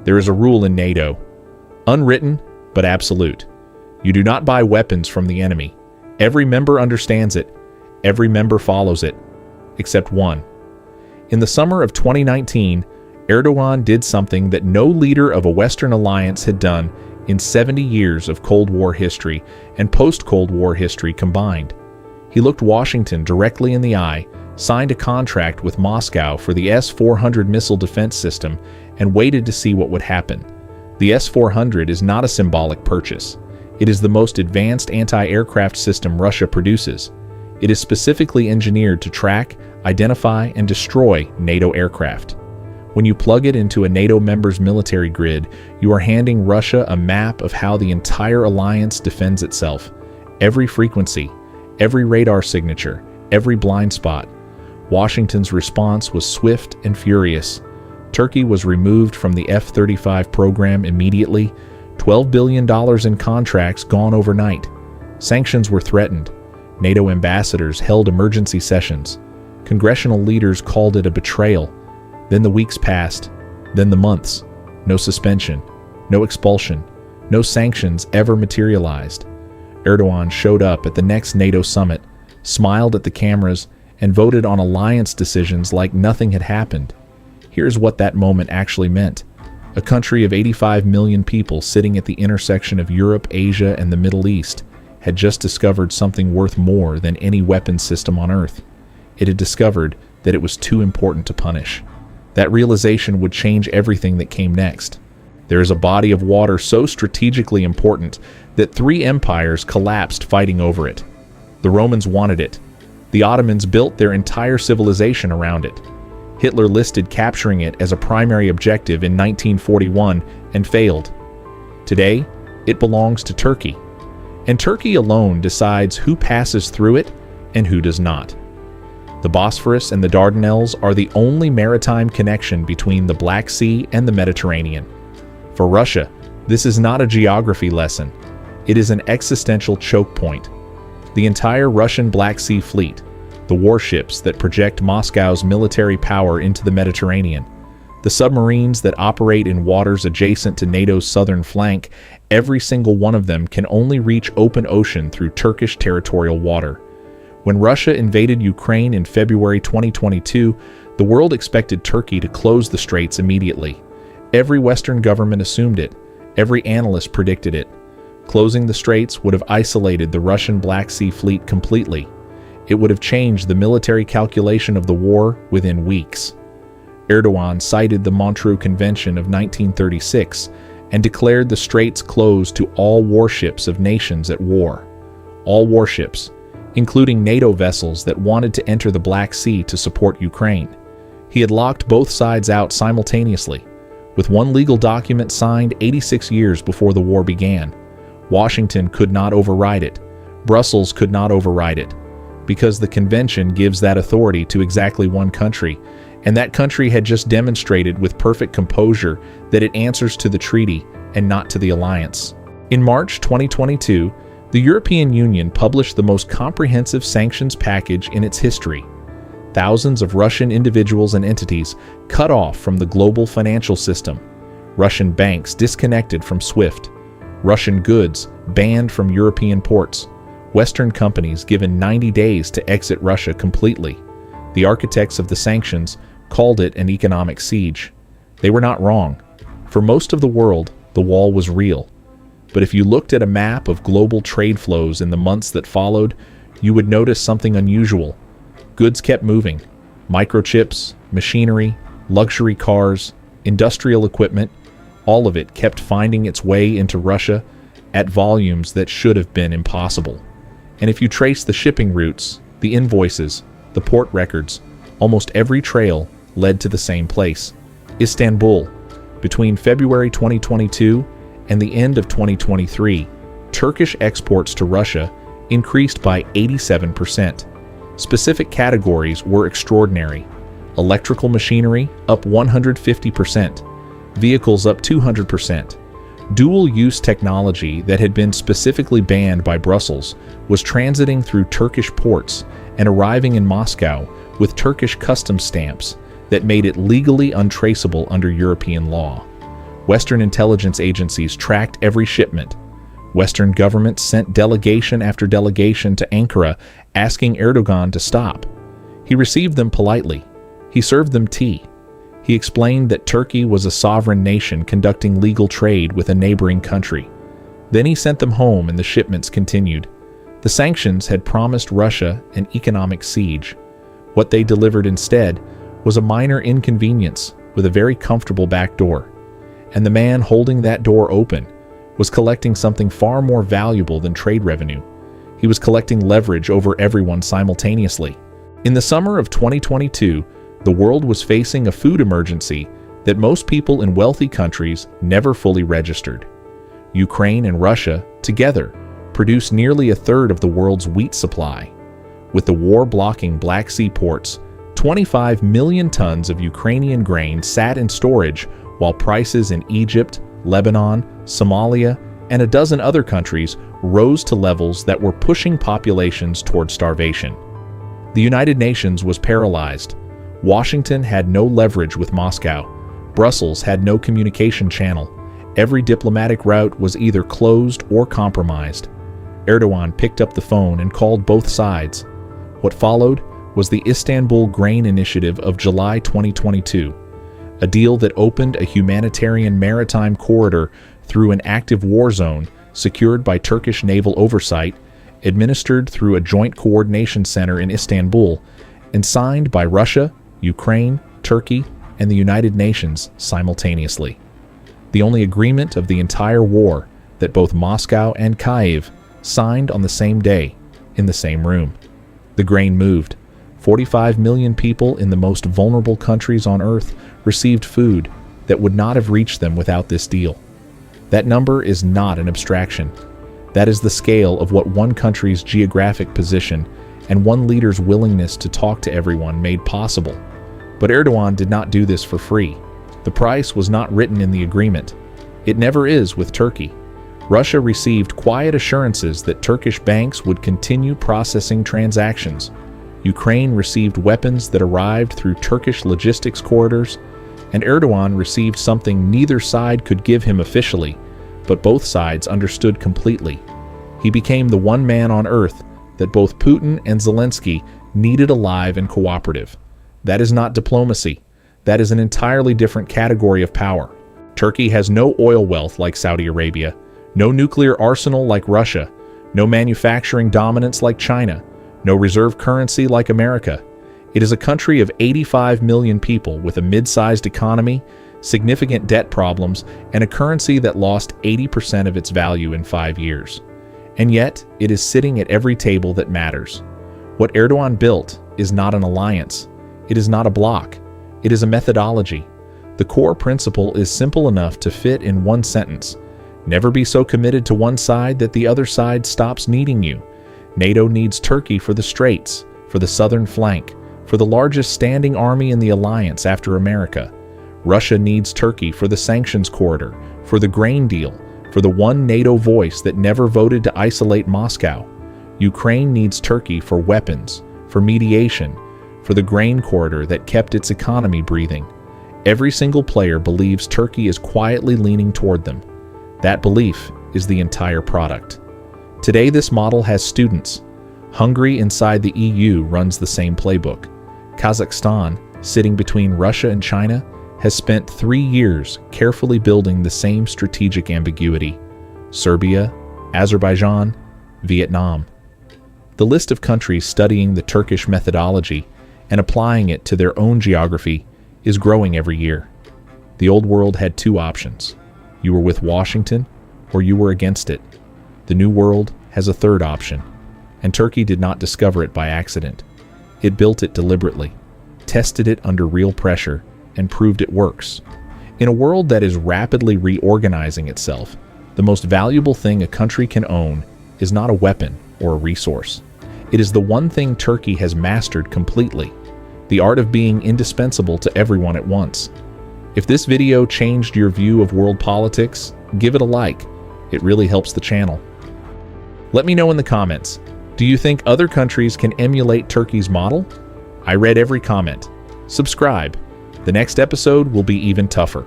There is a rule in NATO, unwritten but absolute. You do not buy weapons from the enemy. Every member understands it. Every member follows it, except one. In the summer of 2019, Erdogan did something that no leader of a Western alliance had done in 70 years of Cold War history and post-Cold War history combined. He looked Washington directly in the eye, signed a contract with Moscow for the S-400 missile defense system, and waited to see what would happen. The S-400 is not a symbolic purchase. It is the most advanced anti-aircraft system Russia produces. It is specifically engineered to track, identify, and destroy NATO aircraft. When you plug it into a NATO member's military grid, you are handing Russia a map of how the entire alliance defends itself. Every frequency, every radar signature, every blind spot. Washington's response was swift and furious. Turkey was removed from the F-35 program immediately. $12 billion in contracts gone overnight. Sanctions were threatened. NATO ambassadors held emergency sessions. Congressional leaders called it a betrayal. Then the weeks passed. Then the months. No suspension. No expulsion. No sanctions ever materialized. Erdogan showed up at the next NATO summit, smiled at the cameras, and voted on alliance decisions like nothing had happened. Here's what that moment actually meant. A country of 85 million people sitting at the intersection of Europe, Asia, and the Middle East had just discovered something worth more than any weapons system on Earth. It had discovered that it was too important to punish. That realization would change everything that came next. There is a body of water so strategically important that 3 empires collapsed fighting over it. The Romans wanted it. The Ottomans built their entire civilization around it. Hitler listed capturing it as a primary objective in 1941 and failed. Today, it belongs to Turkey. And Turkey alone decides who passes through it and who does not. The Bosphorus and the Dardanelles are the only maritime connection between the Black Sea and the Mediterranean. For Russia, this is not a geography lesson. It is an existential choke point. The entire Russian Black Sea Fleet, the warships that project Moscow's military power into the Mediterranean, the submarines that operate in waters adjacent to NATO's southern flank, every single one of them can only reach open ocean through Turkish territorial water. When Russia invaded Ukraine in February 2022, the world expected Turkey to close the straits immediately. Every Western government assumed it. Every analyst predicted it. Closing the straits would have isolated the Russian Black Sea Fleet completely. It would have changed the military calculation of the war within weeks. Erdogan cited the Montreux Convention of 1936 and declared the straits closed to all warships of nations at war. All warships, including NATO vessels that wanted to enter the Black Sea to support Ukraine. He had locked both sides out simultaneously, with one legal document signed 86 years before the war began. Washington could not override it. Brussels could not override it, because the convention gives that authority to exactly one country, and that country had just demonstrated with perfect composure that it answers to the treaty and not to the alliance. In March 2022, the European Union published the most comprehensive sanctions package in its history. Thousands of Russian individuals and entities cut off from the global financial system. Russian banks disconnected from SWIFT. Russian goods banned from European ports. Western companies given 90 days to exit Russia completely. The architects of the sanctions called it an economic siege. They were not wrong. For most of the world, the wall was real. But if you looked at a map of global trade flows in the months that followed, you would notice something unusual. Goods kept moving. Microchips, machinery, luxury cars, industrial equipment, all of it kept finding its way into Russia at volumes that should have been impossible. And if you trace the shipping routes, the invoices, the port records, almost every trail led to the same place, Istanbul. Between February 2022 and the end of 2023, Turkish exports to Russia increased by 87%. Specific categories were extraordinary. Electrical machinery up 150%, vehicles up 200%. Dual-use technology that had been specifically banned by Brussels was transiting through Turkish ports and arriving in Moscow with Turkish customs stamps that made it legally untraceable under European law. Western intelligence agencies tracked every shipment. Western governments sent delegation after delegation to Ankara asking Erdogan to stop. He received them politely. He served them tea. He explained that Turkey was a sovereign nation conducting legal trade with a neighboring country. Then he sent them home and the shipments continued. The sanctions had promised Russia an economic siege. What they delivered instead was a minor inconvenience with a very comfortable back door. And the man holding that door open was collecting something far more valuable than trade revenue. He was collecting leverage over everyone simultaneously. In the summer of 2022, the world was facing a food emergency that most people in wealthy countries never fully registered. Ukraine and Russia, together, produce nearly a third of the world's wheat supply. With the war blocking Black Sea ports, 25 million tons of Ukrainian grain sat in storage while prices in Egypt, Lebanon, Somalia, and a dozen other countries rose to levels that were pushing populations toward starvation. The United Nations was paralyzed. Washington had no leverage with Moscow. Brussels had no communication channel. Every diplomatic route was either closed or compromised. Erdogan picked up the phone and called both sides. What followed was the Istanbul Grain Initiative of July 2022, a deal that opened a humanitarian maritime corridor through an active war zone secured by Turkish naval oversight, administered through a joint coordination center in Istanbul, and signed by Russia, Ukraine, Turkey, and the United Nations simultaneously. The only agreement of the entire war that both Moscow and Kyiv signed on the same day, in the same room. The grain moved. 45 million people in the most vulnerable countries on Earth received food that would not have reached them without this deal. That number is not an abstraction. That is the scale of what one country's geographic position and one leader's willingness to talk to everyone made possible. But Erdogan did not do this for free. The price was not written in the agreement. It never is with Turkey. Russia received quiet assurances that Turkish banks would continue processing transactions. Ukraine received weapons that arrived through Turkish logistics corridors, and Erdogan received something neither side could give him officially, but both sides understood completely. He became the one man on earth that both Putin and Zelensky needed alive and cooperative. That is not diplomacy. That is an entirely different category of power. Turkey has no oil wealth like Saudi Arabia, no nuclear arsenal like Russia, no manufacturing dominance like China, no reserve currency like America. It is a country of 85 million people with a mid-sized economy, significant debt problems, and a currency that lost 80% of its value in 5 years. And yet, it is sitting at every table that matters. What Erdogan built is not an alliance. It is not a bloc. It is a methodology. The core principle is simple enough to fit in one sentence. Never be so committed to one side that the other side stops needing you. NATO needs Turkey for the Straits, for the southern flank, for the largest standing army in the alliance after America. Russia needs Turkey for the sanctions corridor, for the grain deal, for the one NATO voice that never voted to isolate Moscow. Ukraine needs Turkey for weapons, for mediation, for the grain corridor that kept its economy breathing. Every single player believes Turkey is quietly leaning toward them. That belief is the entire product. Today, this model has students. Hungary inside the EU runs the same playbook. Kazakhstan, sitting between Russia and China, has spent 3 years carefully building the same strategic ambiguity. Serbia, Azerbaijan, Vietnam. The list of countries studying the Turkish methodology and applying it to their own geography is growing every year. The old world had two options. You were with Washington, or you were against it. The new world has a third option, and Turkey did not discover it by accident. It built it deliberately, tested it under real pressure, and proved it works. In a world that is rapidly reorganizing itself, the most valuable thing a country can own is not a weapon or a resource. It is the one thing Turkey has mastered completely, the art of being indispensable to everyone at once. If this video changed your view of world politics, give it a like. It really helps the channel. Let me know in the comments, do you think other countries can emulate Turkey's model? I read every comment. Subscribe. The next episode will be even tougher.